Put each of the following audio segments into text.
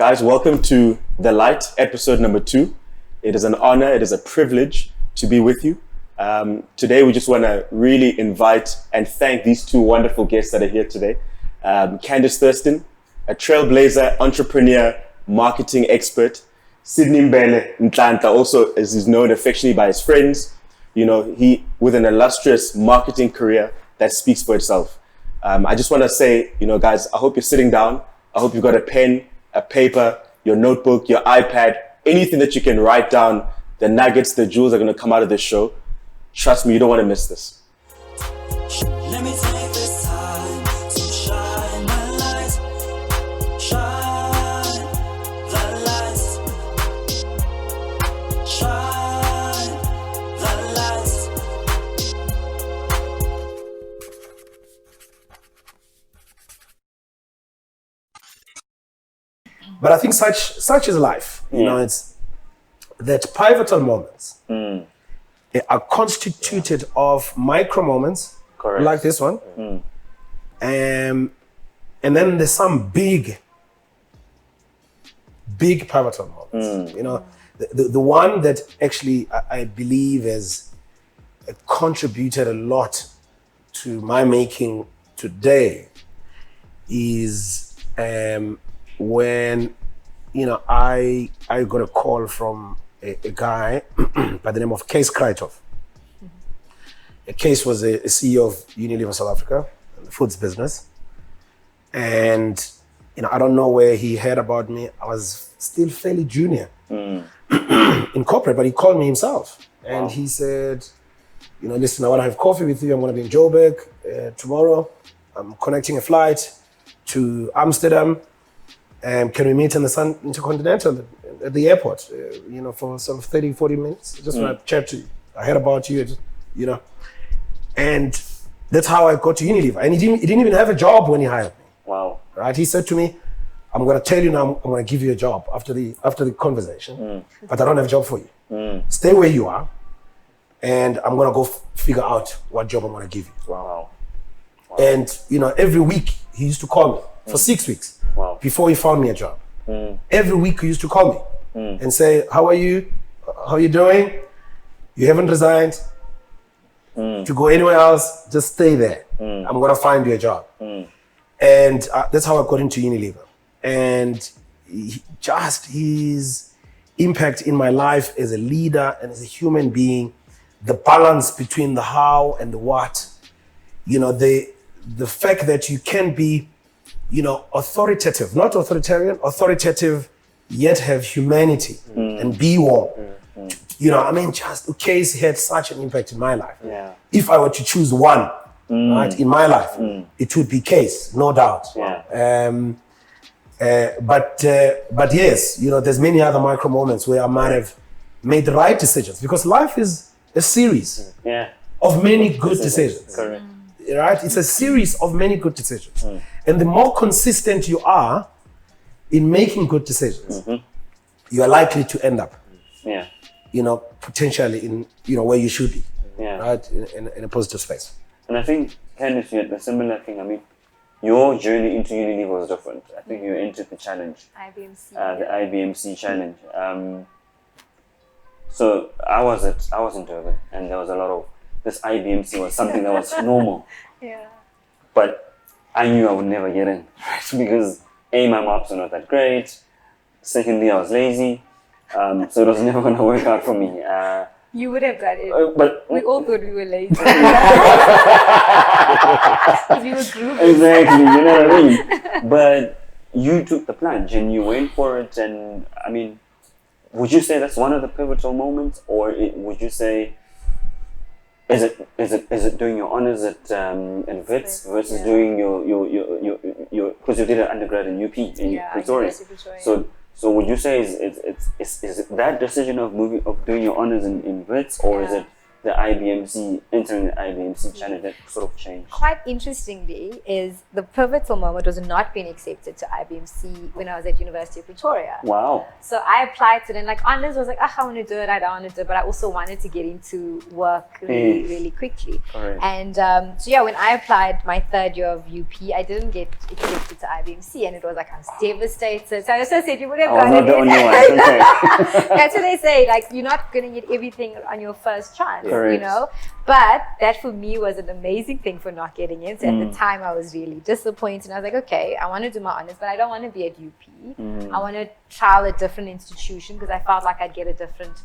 Guys, welcome to The Light, episode number 2. It is an honor, it is a privilege to be with you. Today, we just want to really invite and thank these two wonderful guests that are here today. Candice Thurston, a trailblazer, entrepreneur, marketing expert. Sydney Mbele Ntlantla, also as he's known affectionately by his friends. You know, he with an illustrious marketing career that speaks for itself. I just want to say, you know, guys, I hope you're sitting down. I hope you've got a pen, a paper, your notebook, your iPad, anything that you can write down. The nuggets, the jewels are going to come out of this show. Trust me, you don't want to miss this. Let me take this time to shine my light. Shine the light. Shine the light. But I think such is life. You know, it's that pivotal moments are constituted of micro moments, Correct. like this one, and then there's some big pivotal moments. You know, the one that actually I believe has contributed a lot to my making today is when, you know, I got a call from a guy by the name of Kees Kruithof. Kees was a CEO of Unilever South Africa, the foods business. And, you know, I don't know where he heard about me. I was still fairly junior in corporate, but he called me himself. And he said, you know, listen, I want to have coffee with you. I'm going to be in Joburg tomorrow. I'm connecting a flight to Amsterdam. Can we meet in the Intercontinental at the airport, you know, for sort of 30, 40 minutes? Just want to chat to you. I heard about you, you know. And that's how I got to Unilever. And he didn't even have a job when he hired me. Wow. Right? He said to me, I'm going to tell you now, I'm going to give you a job after the conversation, but I don't have a job for you. Stay where you are, and I'm going to go figure out what job I'm going to give you. Wow. And, you know, every week he used to call me for 6 weeks. Wow. Before he found me a job. Every week he used to call me and say, how are you? How are you doing? You haven't resigned to go anywhere else, just stay there. I'm gonna find you a job. And that's how I got into Unilever. And just his impact in my life as a leader and as a human being, the balance between the how and the what, you know, the fact that you can be, you know, authoritative, not authoritarian, authoritative, yet have humanity and be warm. You know, I mean, just Kees had such an impact in my life. Yeah. If I were to choose one, right, in my life, it would be Kees, no doubt. Yeah. But yes, you know, there's many other micro moments where I might have made the right decisions, because life is a series of many good decisions. Correct. Right? It's a series of many good decisions. And the more consistent you are in making good decisions, you are likely to end up, you know, potentially in, you know, where you should be, right? In a positive space. And I think, Candice, you had a similar thing. I mean, your journey into Unilever was different. I think you entered the challenge. IBMC. The IBMC challenge. So I was in Durban, and there was a lot of, this IBMC was something that was normal. Yeah. But I knew I would never get in, right? Because A, my marks were not that great. Secondly, I was lazy. So it was never going to work out for me. You would have got it. But We all thought we were lazy. Because we were groups. exactly, you know what I mean? But you took the plunge and you went for it. And I mean, would you say that's one of the pivotal moments, or would you say, is it doing your honors at Wits versus doing your because you did an undergrad in UP in Pretoria. So would you say is it that decision of doing your honors in Wits, or is it the IBMC, entering the IBMC channel that sort of changed? Quite interestingly, is the pivotal moment was not being accepted to IBMC when I was at University of Pretoria. Wow. So I applied to it, and like honors was like, I want to do it, I don't want to do it, but I also wanted to get into work really, really quickly. Correct. And so yeah, when I applied my third year of UP, I didn't get accepted to IBMC, and it was like I was devastated. So I also said, you would have I was got not the it. only one. Okay. That's what they say. Like you're not gonna get everything on your first chance, Correct. you know. But that for me was an amazing thing for not getting in. So at the time, I was really disappointed. And I was like, okay, I want to do my honors, but I don't want to be at UP. I want to trial a different institution because I felt like I'd get a different,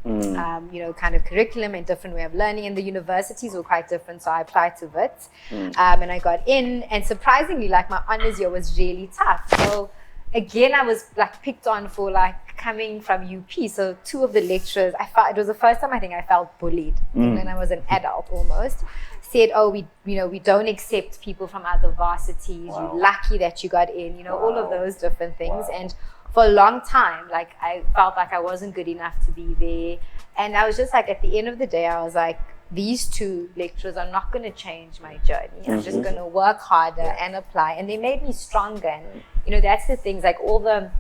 you know, kind of curriculum and different way of learning. And the universities were quite different, so I applied to WITS, and I got in. And surprisingly, like my honors year was really tough. So again, I was like picked on for like coming from UP. So two of the lecturers, I felt it was the first time I think I felt bullied when I was an adult almost. Said, oh, we don't accept people from other varsities. Wow. You're lucky that you got in. You know, all of those different things. And for a long time, like I felt like I wasn't good enough to be there. And I was just like, at the end of the day, I was like, these two lecturers are not going to change my journey. I'm just going to work harder and apply. And they made me stronger. And, you know, that's the things, like all the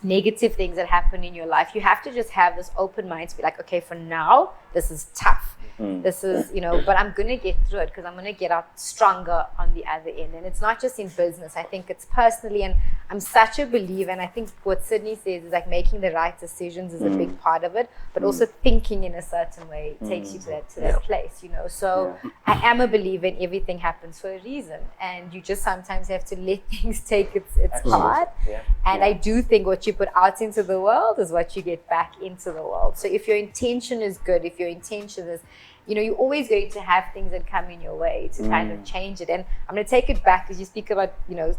negative things that happen in your life, you have to just have this open mind to be like, okay, for now, this is tough. This is, you know, but I'm going to get through it because I'm going to get out stronger on the other end. And it's not just in business. I think it's personally, and I'm such a believer. And I think what Sydney says is like making the right decisions is a big part of it, but also thinking in a certain way takes you to that place, you know. So I am a believer in everything happens for a reason. And you just sometimes have to let things take its part. And I do think what you put out into the world is what you get back into the world. So if your intention is good, if your intention is, you know, you're always going to have things that come in your way to kind of change it. And I'm going to take it back because you speak about, you know,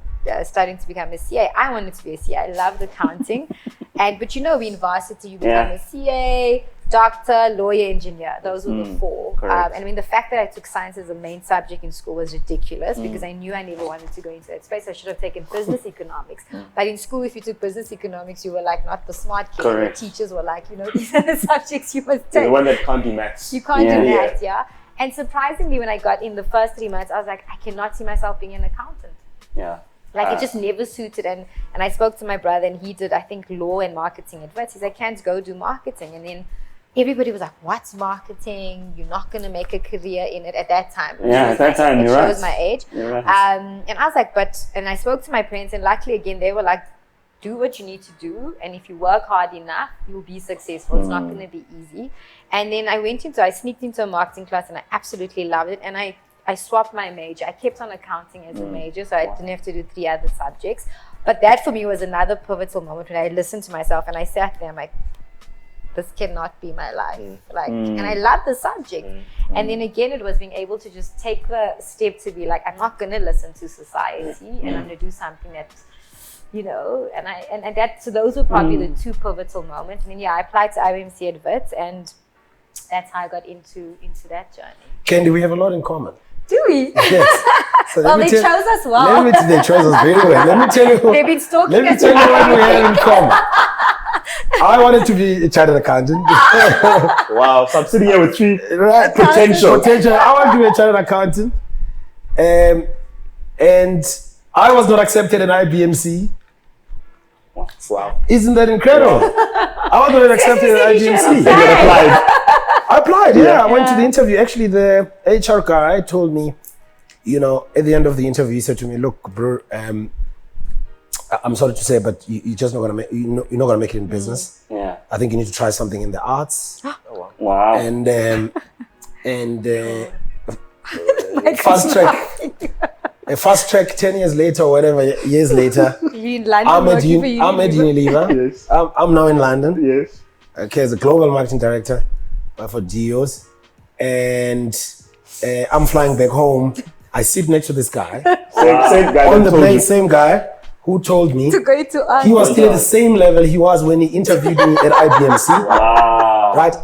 starting to become a CA. I wanted to be a CA. I loved accounting. But you know, in varsity, you become a CA, doctor, lawyer, engineer. Those were the four. And I mean, the fact that I took science as a main subject in school was ridiculous because I knew I never wanted to go into that space. I should have taken business economics. But in school, if you took business economics, you were like not the smart kid. The teachers were like, you know, these are the subjects you must take. The one that can't do maths. You can't do that, yeah. And surprisingly, when I got in the first 3 months, I was like, I cannot see myself being an accountant. Like it just never suited. And I spoke to my brother and he did, I think, law and marketing at WITS. He's like, can't go do marketing. And then everybody was like, what's marketing? You're not going to make a career in it at that time. At that time, it you're right. shows my age. Right. And I was like, and I spoke to my parents and luckily again, they were like, do what you need to do. And if you work hard enough, you'll be successful. It's not going to be easy. And then I sneaked into a marketing class and I absolutely loved it. And I swapped my major. I kept on accounting as a major, so I didn't have to do 3 other subjects. But that for me was another pivotal moment when I listened to myself and I sat there, I'm like, this cannot be my life. And I love the subject. And then again, it was being able to just take the step to be like, I'm not going to listen to society and I'm going to do something that, you know, and that, so those were probably the 2 pivotal moments. And then, I applied to IBMC at WITS and that's how I got into that journey. Candy, we have a lot in common. Do we? Yes. So Well, they chose us well. They chose us very well. Let me tell you. They've been stalking Let me us. tell you what we have in common. I wanted to be a chartered accountant. Wow, so I'm sitting here with 3 Right. potential. I want to be a chartered accountant. And I was not accepted in IBMC. Wow. Isn't that incredible? I was not accepted in You should have IBMC. applied. I applied, I went to the interview. Actually, the HR guy told me, you know, at the end of the interview, he said to me, look, bro, I'm sorry to say, but you're just not gonna make, you're not gonna make it in business. I think you need to try something in the arts. Wow. And fast track 10 years later or whatever years later. You in London I'm at working for Unilever. Yes. I'm now in London. Yes. Okay, as a global marketing director for Geos, and I'm flying back home. I sit next to this guy Same guy on that the told plane. you. Same guy who told me to go to us. he was still at the same level he was when he interviewed me at IBMC. Wow. Right?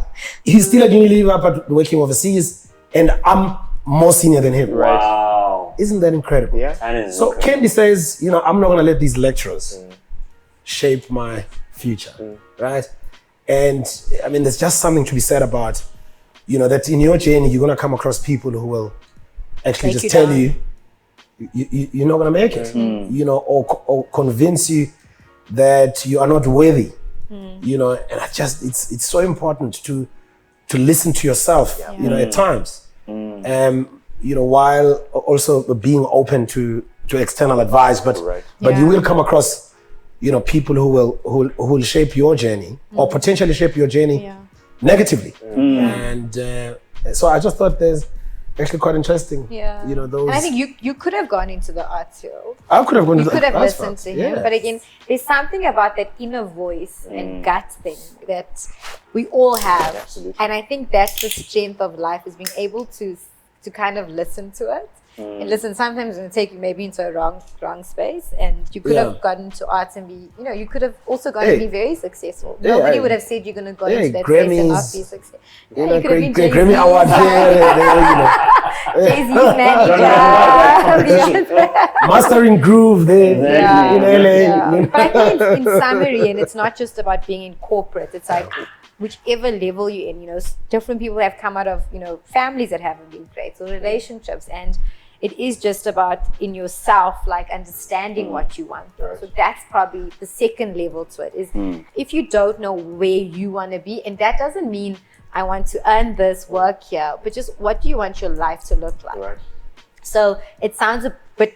He's still at Unilever but working overseas, and I'm more senior than him. Wow. Isn't that incredible? Yeah. That is So incredible. Candy says, you know, I'm not gonna let these lecturers shape my future, right? And I mean, there's just something to be said about you know, that in your journey, you're going to come across people who will actually Take just you tell down. you're not going to make it, you know, or convince you that you are not worthy, you know, and it's so important to listen to yourself, you know, at times, you know, while also being open to external advice, but Right. but you Yeah. will come across, you know, people who will shape your journey or potentially shape your journey Yeah. negatively, and so I just thought there's actually quite interesting, Yeah. you know, those. And I think you could have gone into the arts field. I could have gone to You the could have class listened for- to him, yeah. but again, there's something about that inner voice and gut thing that we all have, Absolutely. and I think that's the strength of life, is being able to kind of listen to it. And listen, sometimes it's going to take you maybe into a wrong space, and you could Yeah. have gotten to arts and be, you know, you could have also gone Hey. to be very successful. Yeah, Nobody I- would have said you're going to go Yeah, into that space and not Grammys, be successful. you Yeah, know, you could have been great Grammy Jay-Z. Award you know, Jay-Z's manager. Beyonce. mastering groove there Yeah. in LA. Yeah. you know. But I think in summary, and it's not just about being in corporate, it's like whichever level you're in, you know, different people have come out of, you know, families that haven't been great, or relationships, and it is just about in yourself, like understanding what you want. Right. So that's probably the second level to it, is if you don't know where you want to be, and that doesn't mean I want to earn this, work here, but just what do you want your life to look like? Right. So it sounds a bit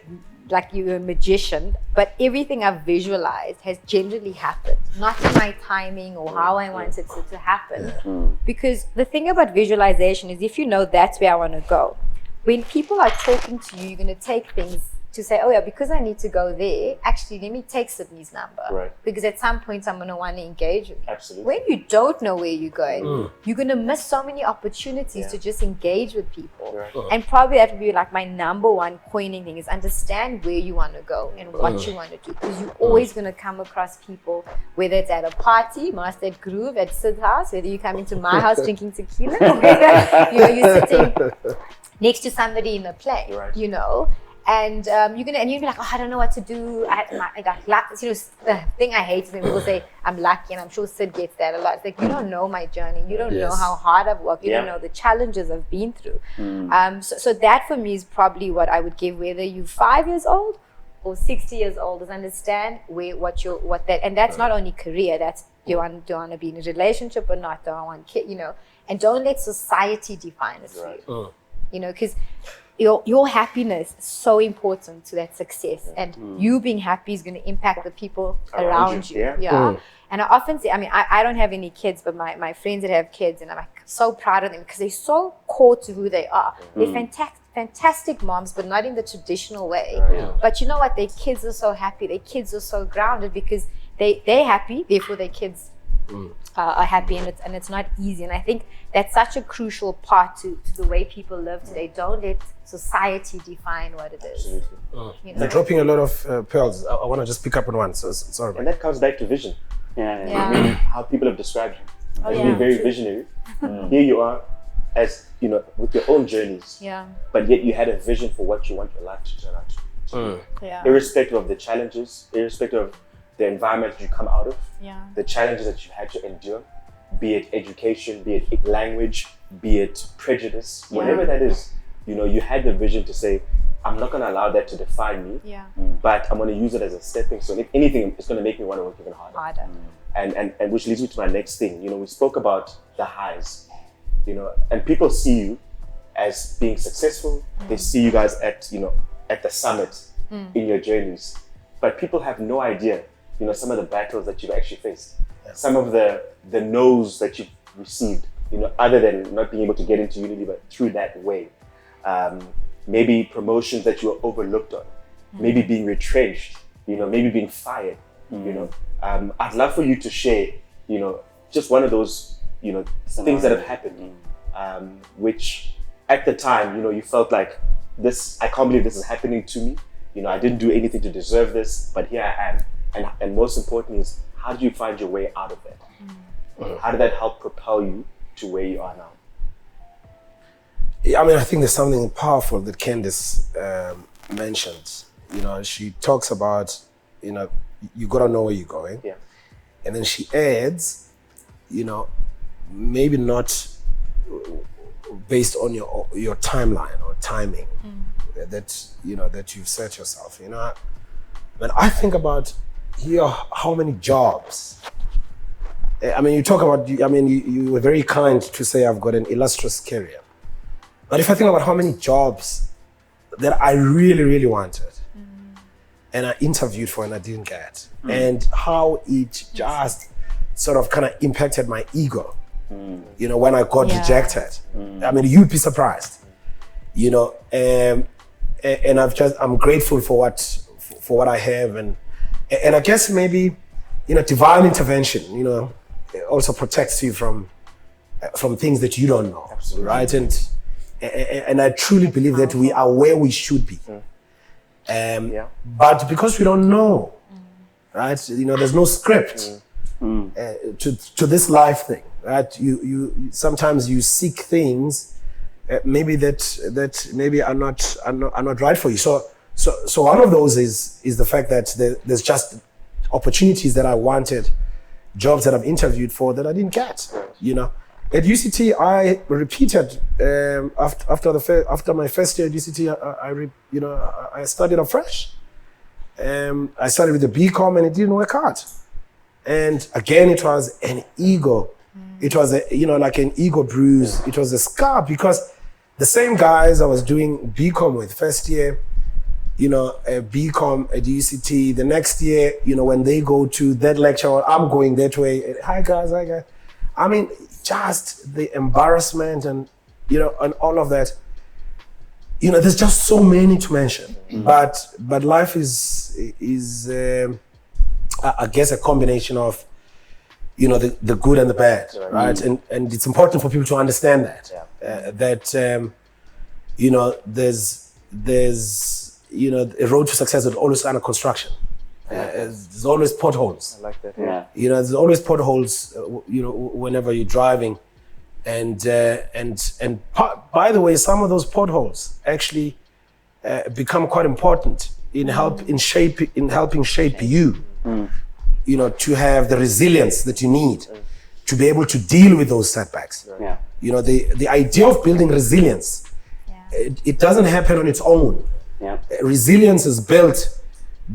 like you're a magician, but everything I've visualized has generally happened, not in my timing or how I wanted it to happen. Because the thing about visualization is, if you know that's where I want to go, when people are talking to you, you're going to take things to say, oh yeah, because I need to go there, actually let me take Sydney's number. Right. Because at some point I'm going to want to engage with you. Absolutely. When you don't know where you're going, you're going to miss so many opportunities to just engage with people. Right. And probably that would be like my number one coining thing, is understand where you want to go and what you want to do. Because you're always going to come across people, whether it's at a party, Master at Groove, at Sid's house, whether you come into my house drinking tequila, or whether you're sitting next to somebody in a play, Right. you know. And you'll be like, oh, I don't know what to do. I got luck. You know, the thing I hate is when people say I'm lucky, and I'm sure Sid gets that a lot. It's like, you don't know my journey. You don't know Yes. how hard I've worked. You don't Yeah. know the challenges I've been through. So that for me is probably what I would give, whether you're 5 years old or 60 years old, is understand and that's not only career. That's do you want to be in a relationship or not? Do I want kid? You know, and don't let society define it for you. You know, because your happiness is so important to that success, and you being happy is going to impact the people around you. yeah. And I often say, I mean, I don't have any kids, but my friends that have kids, and I'm like so proud of them because they're so core to who they are. They're fantastic moms, but not in the traditional way. But you know what? Their kids are so happy. Their kids are so grounded because they're happy, therefore their kids are happy, and it's not easy. And I think that's such a crucial part to the way people live today. Don't let society define what it is. Absolutely. You You're know? dropping a lot of pearls. I want to just pick up on one. So sorry. And that comes back to vision. Yeah. How people have described you Oh, as yeah. being very visionary. Here you are, as you know, with your own journeys, Yeah. but yet you had a vision for what you want your life to turn out to. Yeah. Irrespective of the challenges, irrespective of the environment you come out of, Yeah. the challenges that you had to endure, be it education, be it language, be it prejudice, whatever that is, you know, you had the vision to say, I'm not going to allow that to define me, Yeah. but I'm going to use it as a stepping stone. If anything, it's going to make me want to work even harder. Harder. And which leads me to my next thing. You know, we spoke about the highs, you know, and people see you as being successful. They see you guys at, you know, at the summit in your journeys, but people have no idea, you know, some of the battles that you've actually faced, some of the no's that you've received, you know, other than not being able to get into Unity, but through that way. Maybe promotions that you were overlooked on, maybe being retrenched, you know, maybe being fired, you know. I'd love for you to share, you know, just one of those, you know, things that have happened, which at the time, you know, you felt like this, I can't believe this is happening to me. You know, I didn't do anything to deserve this, but here I am. And most importantly is, how did you find your way out of that? How did that help propel you to where you are now? I mean, I think there's something powerful that Candice mentioned. You know, she talks about, you know, you gotta know where you're going. Yeah. And then she adds, you know, maybe not based on your timeline or timing that you've set yourself. When I think about how many jobs. I mean, you talk about. I mean, you were very kind to say I've got an illustrious career. But if I think about how many jobs that I really, really wanted, and I interviewed for and I didn't get, and how it just sort of kind of impacted my ego, when I got rejected. I mean, you'd be surprised, and I'm grateful for what I have, and I guess maybe, divine intervention, also protects you from things that you don't know, right? And I truly believe that we are where we should be. But because we don't know, right? There's no script to this life thing, right? You sometimes you seek things maybe that maybe are not right for you. So one of those is the fact that there's just opportunities that I wanted, jobs that I've interviewed for that I didn't get. At UCT, I repeated after my first year at UCT. I studied afresh. I started with the BCom and it didn't work out. And again, it was an ego. It was like an ego bruise. It was a scar because the same guys I was doing BCom with first year, a BCom at UCT. The next year, when they go to that lecture, I'm going that way. Hi guys. I mean, just the embarrassment and all of that. There's just so many to mention. But life is I guess a combination of the good and the bad, right? And it's important for people to understand that there's a road to success is always under construction. There's always potholes. I like that. Yeah. There's always potholes. Whenever you're driving, and by the way, some of those potholes actually become quite important in helping shape you. To have the resilience that you need to be able to deal with those setbacks. Yeah. The idea of building resilience, it doesn't happen on its own. Yeah. Resilience is built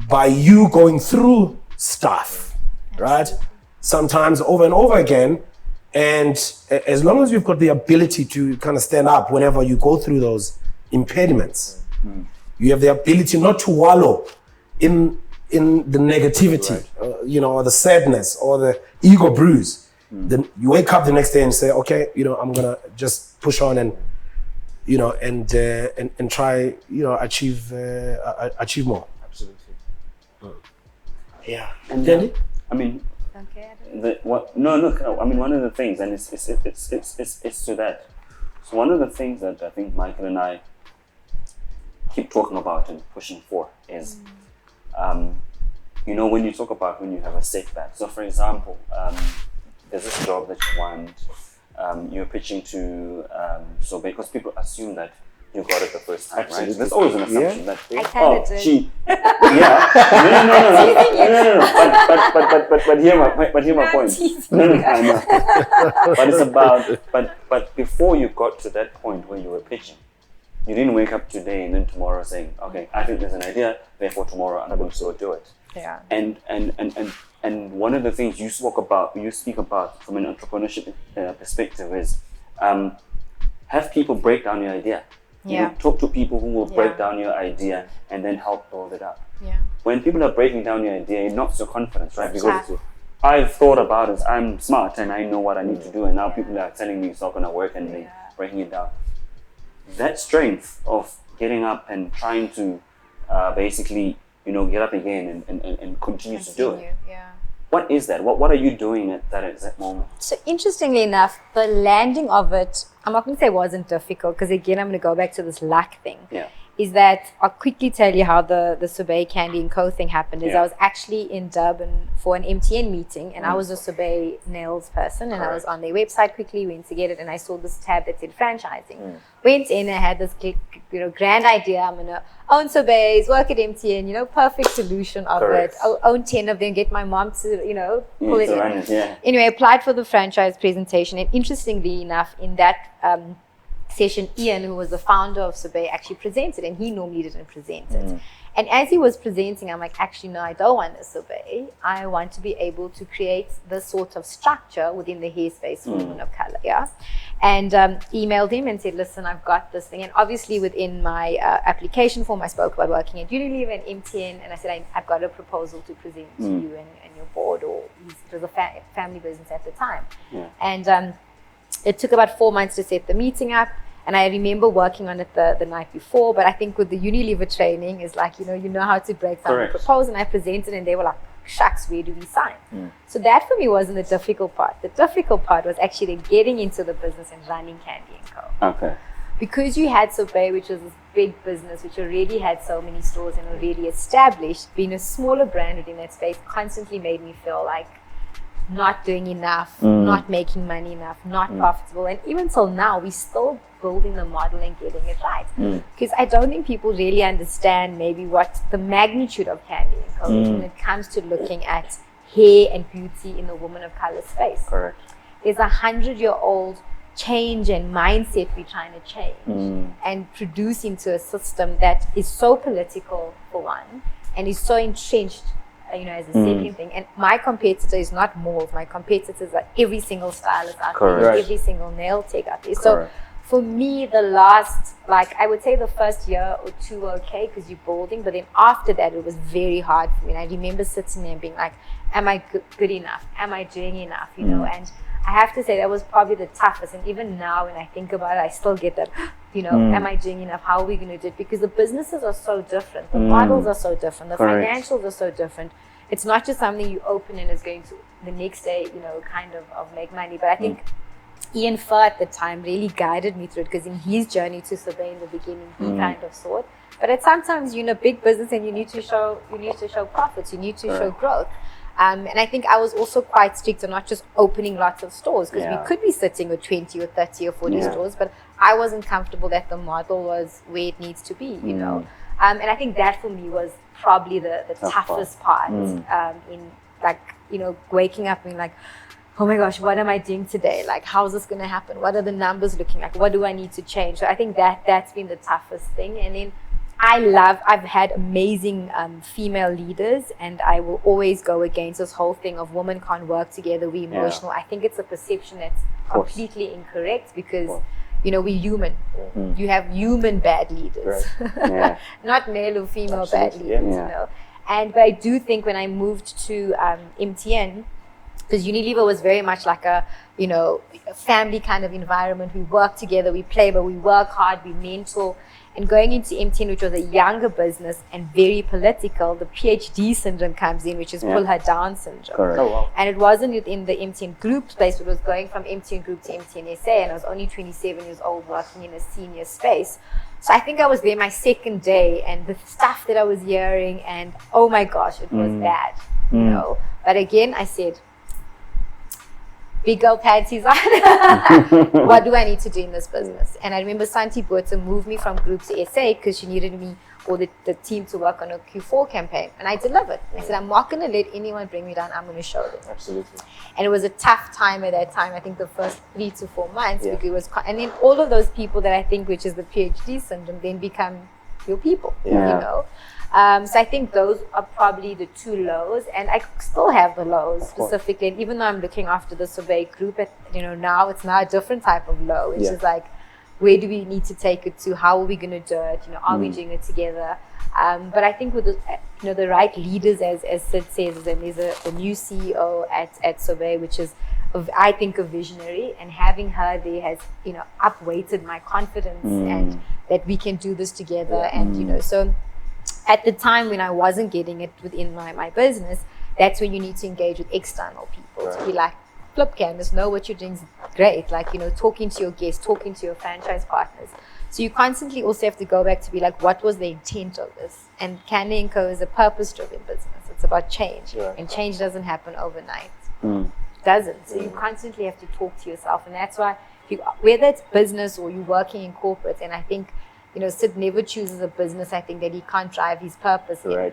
by you going through stuff, right? Sometimes over and over again. And as long as you've got the ability to kind of stand up whenever you go through those impediments, you have the ability not to wallow in the negativity, or the sadness or the ego bruise. Then you wake up the next day and say, okay, I'm gonna just push on and try, achieve more. Absolutely. Yeah. And Danny? I mean, Okay. I mean, one of the things, and it's to that. So one of the things that I think Michael and I keep talking about and pushing for is, when you talk about when you have a setback. So for example, there's this job that you want, you're pitching to, so because people assume that you got it the first time, right? There's always an assumption that I kinda did. No. But hear my point. No, I know. But it's about, but before you got to that point where you were pitching, you didn't wake up today and then tomorrow saying, okay, I think there's an idea, therefore tomorrow I'm going to go do it. Yeah. And one of the things you speak about from an entrepreneurship perspective is have people break down your idea. Talk to people who will break down your idea and then help build it up. Yeah. When people are breaking down your idea, it knocks your confidence, right? Because I've thought about it, I'm smart and I know what I need to do, and now people are telling me it's not going to work and they're breaking it down. That strength of getting up and trying to basically, get up again and continue to do it. Yeah. What is that? What are you doing at that exact moment? So interestingly enough, the landing of it, I'm not going to say wasn't difficult, because again, I'm going to go back to this luck thing. Yeah. Is that I'll quickly tell you how the Sorbet Candy and Co thing happened. Is Yeah. I was actually in Durban for an MTN meeting, and I was a Sorbet nails person, and I was on their website quickly, went to get it, and I saw this tab that said franchising. Went in and had this grand idea. I'm gonna own Sorbets, work at MTN, perfect solution of Correct. it. I'll own 10 of them, get my mom to pull it to in. run it, yeah. Anyway, applied for the franchise presentation, and interestingly enough, in that session, Ian, who was the founder of Sorbet, actually presented, and he normally didn't present it. And as he was presenting, I'm like, actually, no, I don't want a Sorbet. I want to be able to create this sort of structure within the hair space for women of color, yeah? And emailed him and said, listen, I've got this thing. And obviously within my application form, I spoke about working at Unilever and MTN, and I said, I've got a proposal to present to you and your board, or it was a family business at the time. Yeah. And it took about 4 months to set the meeting up. And I remember working on it the night before, but I think with the Unilever training is like, you know how to break down the Correct. proposal, and I presented and they were like, shucks, where do we sign? So that for me wasn't the difficult part. The difficult part was actually getting into the business and running Candy & Co. Okay. Because you had Sorbet, which was this big business, which already had so many stores and already established, being a smaller brand within that space constantly made me feel like not doing enough, not making money enough, not profitable. And even till now, we're still building the model and getting it right. Because I don't think people really understand maybe what the magnitude of Candy & Co. is when it comes to looking at hair and beauty in the woman of color space. Correct. There's 100-year-old change and mindset we're trying to change and produce into a system that is so political, for one, and is so entrenched, as a second thing. And my competitor is not malls. My competitors are every single stylist out Correct. there, Right. every single nail tech out there. So Correct. for me, the last, I would say the first year or two were okay because you're building, but then after that, it was very hard for me. And I remember sitting there and being like, am I good enough? Am I doing enough? And I have to say that was probably the toughest. And even now when I think about it, I still get that, am I doing enough? How are we going to do it? Because the businesses are so different. The models are so different. The Correct. financials are so different. It's not just something you open and is going to the next day, kind of make money. But I think Ian Fur at the time really guided me through it, because in his journey to Sorbet in the beginning, he kind of saw it. But it's sometimes you're in a big business and you need to show profits, you need to show growth. And I think I was also quite strict on not just opening lots of stores, because we could be sitting with 20 or 30 or 40 stores, but I wasn't comfortable that the model was where it needs to be, And I think that for me was probably the toughest part in waking up and like, oh my gosh, what am I doing today? Like, how is this going to happen? What are the numbers looking like? What do I need to change? So I think that's been the toughest thing. And then I've had amazing female leaders, and I will always go against this whole thing of women can't work together, we're emotional. I think it's a perception that's completely incorrect, because we're human. You have human bad leaders, not male or female bad leaders. And but I do think when I moved to MTN, because Unilever was very much like a family kind of environment. We work together, we play, but we work hard, we mentor. And going into MTN, which was a younger business and very political, the PhD syndrome comes in, which is pull her down syndrome. Correct. Oh, wow. And it wasn't within the MTN Group space, it was going from MTN Group to MTN SA, and I was only 27 years old working in a senior space. So I think I was there my second day, and the stuff that I was hearing, and oh my gosh, it was bad, But again, I said, big girl panties on. What do I need to do in this business? And I remember Santi Botha moved me from Group to SA because she needed me or the team to work on a Q4 campaign. And I delivered. I said, I'm not going to let anyone bring me down. I'm going to show them. Absolutely. And it was a tough time at that time. I think the first 3 to 4 months, because it was, and then all of those people that I think, which is the PhD syndrome, then become your people, So I think those are probably the 2 lows, and I still have the lows specifically. And even though I'm looking after the Sorbet group, now it's now a different type of low, which is like, where do we need to take it to? How are we going to do it? Are we doing it together? But I think with the right leaders, as Sid says, and there's a new CEO at Sorbet, which is, I think, a visionary, and having her there has upweighted my confidence and that we can do this together. And so at the time when I wasn't getting it within my business, that's when you need to engage with external people to be like, flip canvas, know what you're doing is great, like talking to your guests, talking to your franchise partners. So you constantly also have to go back to be like, what was the intent of this? And Candy & Co. is a purpose-driven business. It's about change, and change doesn't happen overnight. It doesn't. So you constantly have to talk to yourself, and that's why whether it's business or you're working in corporate, and I think Sid never chooses a business, I think, that he can't drive his purpose in.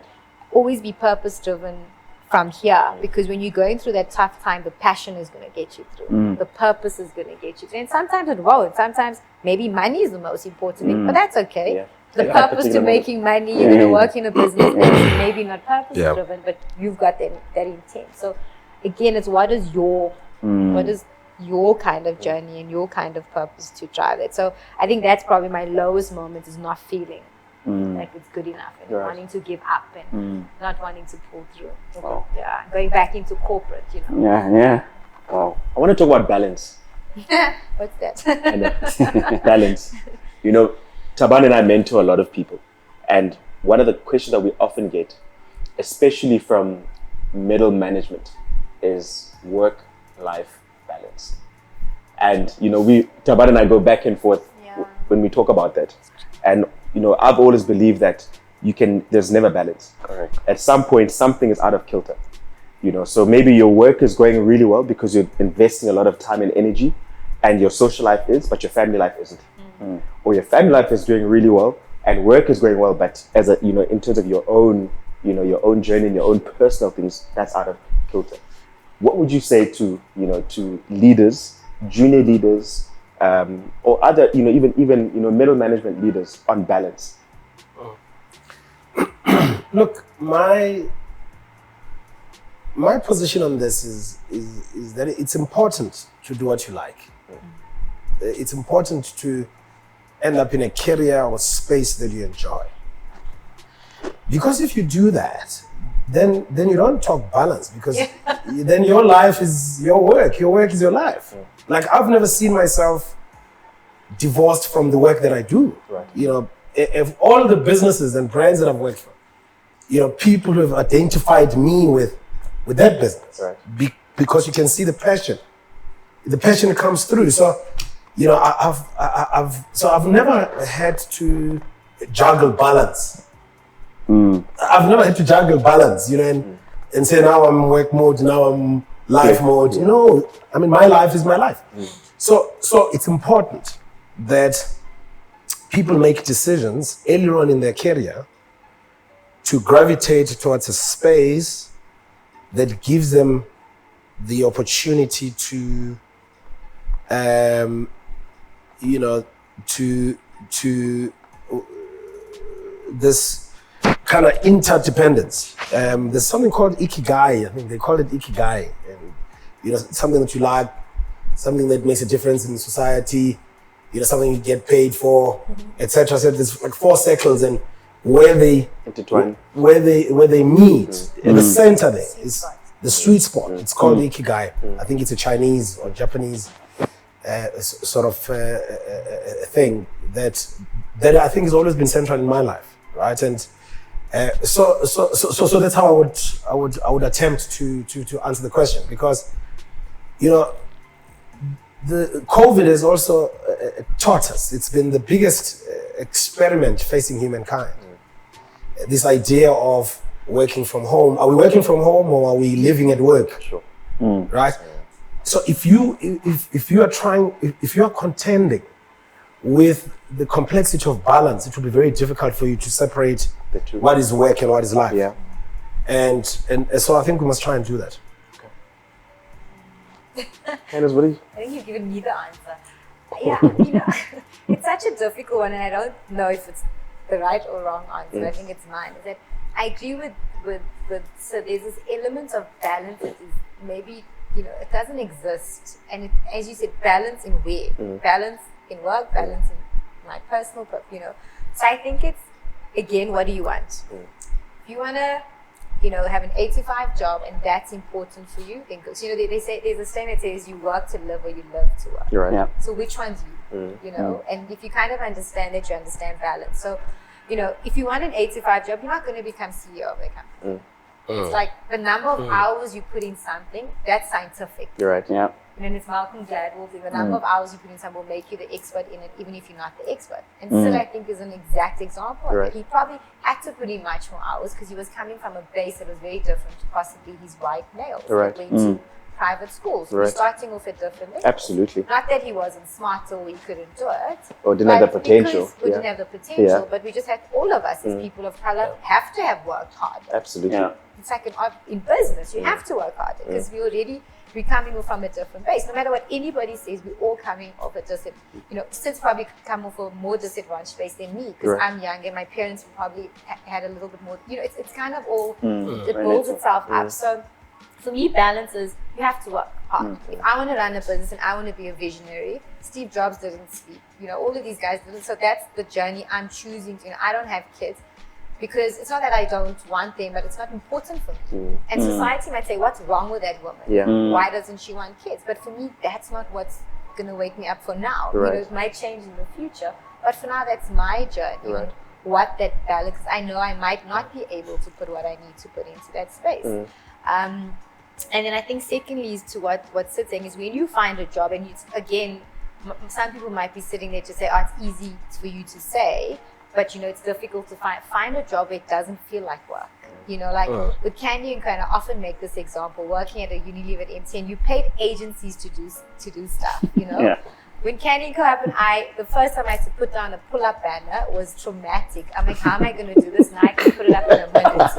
Always be purpose driven from here, because when you're going through that tough time, the passion is going to get you through. The purpose is going to get you through. And sometimes it won't. Sometimes maybe money is the most important thing, but that's okay. Yeah. The Yeah, purpose to particular making money, you're going to work in a business that's maybe not purpose driven, but you've got that intent. So again, it's what is your kind of journey and your kind of purpose to drive it. So I think that's probably my lowest moment, is not feeling like it's good enough and Right. wanting to give up and not wanting to pull through. Wow. Yeah, going back into corporate, you know. Yeah. Wow. I want to talk about balance. What's that? And balance. You know, Taban and I mentor a lot of people, and one of the questions that we often get, especially from middle management, is work-life balance. And you know, Taban and I go back and forth when we talk about that. And you know, I've always believed that there's never balance. Correct. At some point, something is out of kilter. You know, so maybe your work is going really well because you're investing a lot of time and energy, and your social life is, but your family life isn't. Or your family life is doing really well and work is going well, but in terms of your own journey and your own personal things, that's out of kilter. What would you say to leaders, junior leaders, or other, even middle management leaders on balance? Look, my position on this is that it's important to do what you like. It's important to end up in a career or space that you enjoy. Because if you do that, then you don't talk balance, because then your life is your work is your life. Like, I've never seen myself divorced from the work that I do. Right. You know, if all the businesses and brands that I've worked for, you know, people who have identified me with that business, Right. Because you can see the passion comes through. So, you know, I've never had to juggle balance. I've never had to juggle balance, you know, and say now I'm work mode, now I'm life mode. No, I mean, my life is my life. So it's important that people make decisions earlier on in their career to gravitate towards a space that gives them the opportunity to this kind of interdependence. There's something called ikigai. I think they call it ikigai. And, you know, something that you like, something that makes a difference in society, you know, something you get paid for, etc. So there's like 4 circles, and where they Intertwine. where they meet at the center there is the sweet spot. It's called ikigai. I think it's a Chinese or Japanese sort of thing that I think has always been central in my life, right? And so that's how I would attempt to answer the question, because, you know, the COVID has also taught us. It's been the biggest experiment facing humankind. This idea of working from home. Are we working from home, or are we living at work? Sure. Right? So if you are contending with the complexity of balance, it will be very difficult for you to separate The two. what is work and what is life. Yeah. And so I think we must try and do that. Candace, what do you? I think you've given me the answer. Yeah, you know, it's such a difficult one, and I don't know if it's the right or wrong answer. I think it's mine. Is that I agree with so there's this element of balance that is maybe, you know, it doesn't exist, and it, as you said, balance in where? Balance in work, balance in my personal, you know. So I think it's, again, what do you want? If you want to, you know, have an 8-to-5 job and that's important for you, then go. So, you know, they say there's a saying that says you work to live or you live to work. You're right. Yeah. So which one's you? You know, and if you kind of understand it, you understand balance. So, you know, if you want an 8-to-5 job, you're not going to become CEO of a company. It's like the number of hours you put in something, that's scientific. You're right. Yeah. And then it's Malcolm Gladwell thing. The number of hours you put in something will make you the expert in it, even if you're not the expert. And Sil, I think, is an exact example. Right. He probably had to put in much more hours because he was coming from a base that was very different to possibly his white males Right. that went to private schools. Right. We're starting off at different levels. Absolutely. Not that he wasn't smart or he couldn't do it. Or didn't have the but potential. because we Yeah. didn't have the potential, Yeah. but we just had, all of us as people of color have to have worked hard. Absolutely. Yeah. It's like in business, you have to work harder because we're coming from a different base. No matter what anybody says, we're all coming off a Sid's probably come off a more disadvantaged base than me because Right. I'm young and my parents probably had a little bit more, it's kind of all, it Relative. builds itself up. So for me, balance is you have to work hard. If I want to run a business and I want to be a visionary, Steve Jobs didn't sleep. All of these guys didn't. So that's the journey I'm choosing to. I don't have kids because it's not that I don't want them, but it's not important for me. And society might say, what's wrong with that woman? Yeah. Why doesn't she want kids? But for me, that's not what's going to wake me up for now. Right. It might change in the future. But for now, that's my journey. Right. And what that balance, I know I might not be able to put what I need to put into that space. And then I think secondly is to what Sid's saying is when you find a job and again, some people might be sitting there to say, oh, it's easy for you to say, but it's difficult to find a job where it doesn't feel like work. With Candy and I often make this example, working at a Unilever at MTN, you paid agencies to do stuff, Yeah. When Candy Co happened, the first time I had to put down a pull-up banner was traumatic. I'm like, how am I going to do this? Now I can put it up in a minute.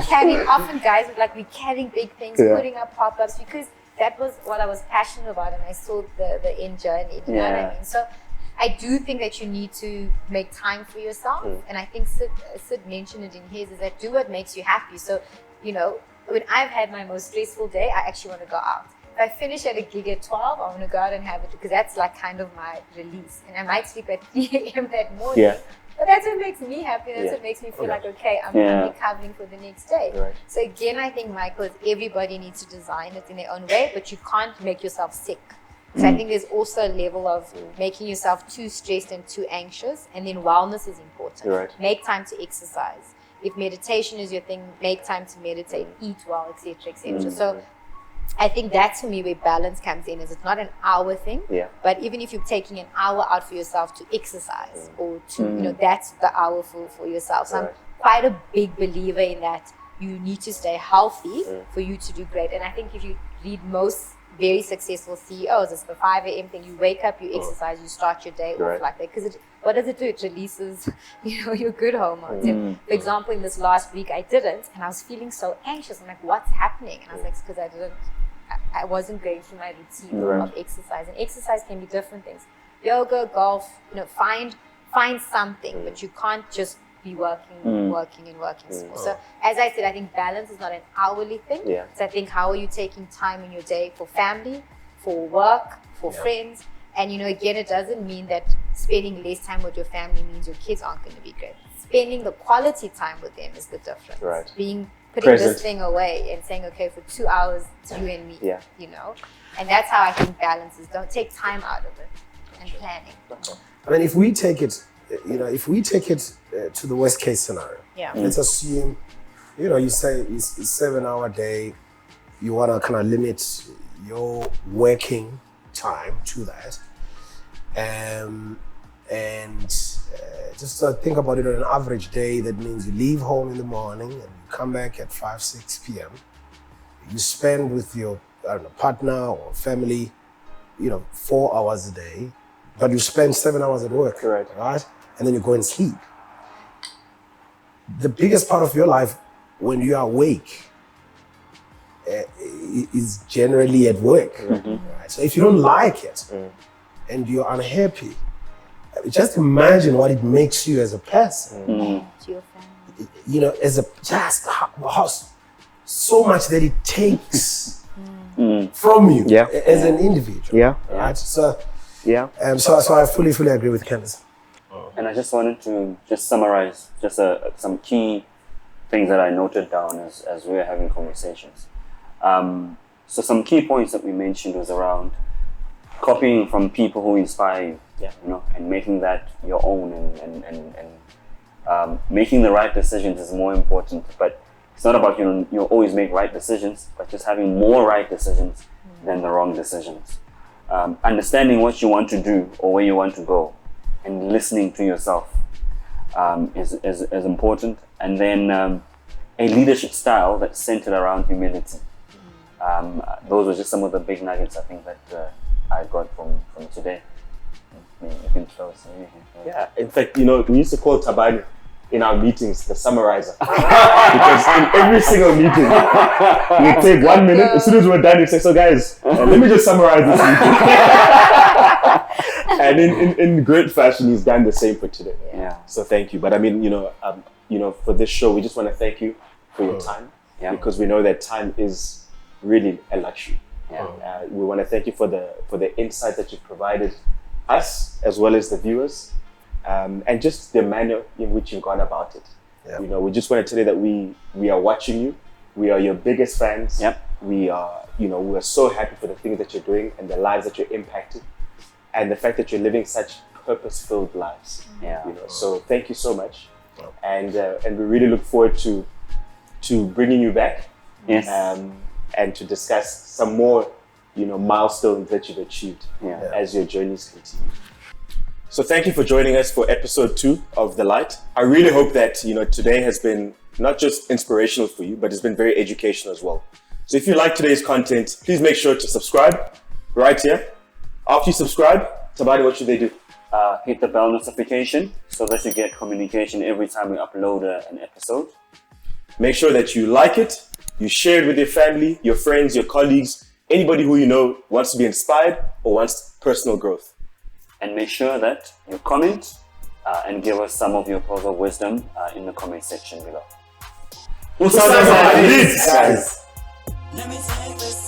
Carrying, often guys would be carrying big things, Yeah. putting up pop-ups because that was what I was passionate about and I saw the end journey. You know what I mean? So I do think that you need to make time for yourself. And I think Sid mentioned it in his, is that do what makes you happy. So, when I've had my most stressful day, I actually want to go out. If I finish at a gig at 12, I want to go out and have it because that's kind of my release. And I might sleep at 3 a.m. that morning. Yeah. But that's what makes me happy. That's Yeah. what makes me feel like, okay, I'm recovering for the next day. Right. So again, I think, Michael, everybody needs to design it in their own way, but you can't make yourself sick. So I think there's also a level of making yourself too stressed and too anxious. And then wellness is important. Right. Make time to exercise. If meditation is your thing, make time to meditate, eat well, etc., etc. So I think that's for me where balance comes in. Is it's not an hour thing, Yeah. but even if you're taking an hour out for yourself to exercise or to, that's the hour for yourself. So I'm quite a big believer in that you need to stay healthy for you to do great. And I think if you read most very successful CEOs, it's the 5 a.m. thing. You wake up, you exercise, you start your day off like that. Because what does it do? It releases, your good hormones. And for example, in this last week, I didn't, and I was feeling so anxious. I'm like, what's happening? And I was like, it's because I wasn't going through my routine of exercise. And exercise can be different things. Yoga, golf, find something, but you can't just be working. So as I said, I think balance is not an hourly thing. Yeah. So I think how are you taking time in your day for family, for work, for friends? And again, it doesn't mean that spending less time with your family means your kids aren't going to be great. Spending the quality time with them is the difference. Right. Putting Present. this thing away and saying, okay, for 2 hours, it's you and me. Yeah. And that's how I think balance is. Don't take time out of it and planning. I mean, if we take it, to the worst case scenario, let's assume, you say it's a 7-hour day, you want to kind of limit your working time to that. And just think about it on an average day, that means you leave home in the morning and you come back at 5, 6 p.m. You spend with your partner or family, 4 hours a day, but you spend 7 hours at work, right? And then you go and sleep. The biggest part of your life when you are awake is generally at work. Right? So if you don't like it and you're unhappy, just imagine what it makes you as a person. To your family. As a just how so much that it takes from you as an individual. Yeah. Right. So Yeah. so I fully agree with Candice. And I just wanted to summarize some key things that I noted down as we were having conversations. So some key points that we mentioned was around copying from people who inspire you, and making that your own, and making the right decisions is more important. But it's not about you always make right decisions, but just having more right decisions than the wrong decisions. Understanding what you want to do or where you want to go, and listening to yourself is important. And then a leadership style that's centered around humility. those were just some of the big nuggets I think that I got from today. I mean, you can throw some in here. Yeah, in fact, you know, we used to call Tabani in our meetings the summarizer. Because in every single meeting, we take 1 minute, as soon as we're done, we say, so guys, let me just summarize this meeting. And in great fashion, he's done the same for today. Yeah. So thank you. But I mean, you know, for this show, we just want to thank you for your time. Yeah. Because we know that time is really a luxury. Yeah. We want to thank you for the insight that you've provided us as well as the viewers, and just the manner in which you've gone about it. Yeah. You know, we just want to tell you that we are watching you. We are your biggest fans. Yep. We are so happy for the things that you're doing and the lives that you're impacting, and the fact that you're living such purpose-filled lives. Yeah. You know, so thank you so much, and we really look forward to bringing you back. Yes. And to discuss some more, milestones that you've achieved as your journeys continue. So thank you for joining us for episode 2 of The Light. I really hope that, today has been not just inspirational for you, but it's been very educational as well. So if you like today's content, please make sure to subscribe right here. After you subscribe, Tabani, what should they do? Hit the bell notification so that you get communication every time we upload an episode. Make sure that you like it, you share it with your family, your friends, your colleagues, anybody who you know wants to be inspired or wants personal growth. And make sure that you comment and give us some of your pearls of wisdom in the comment section below. Guys. Let me take this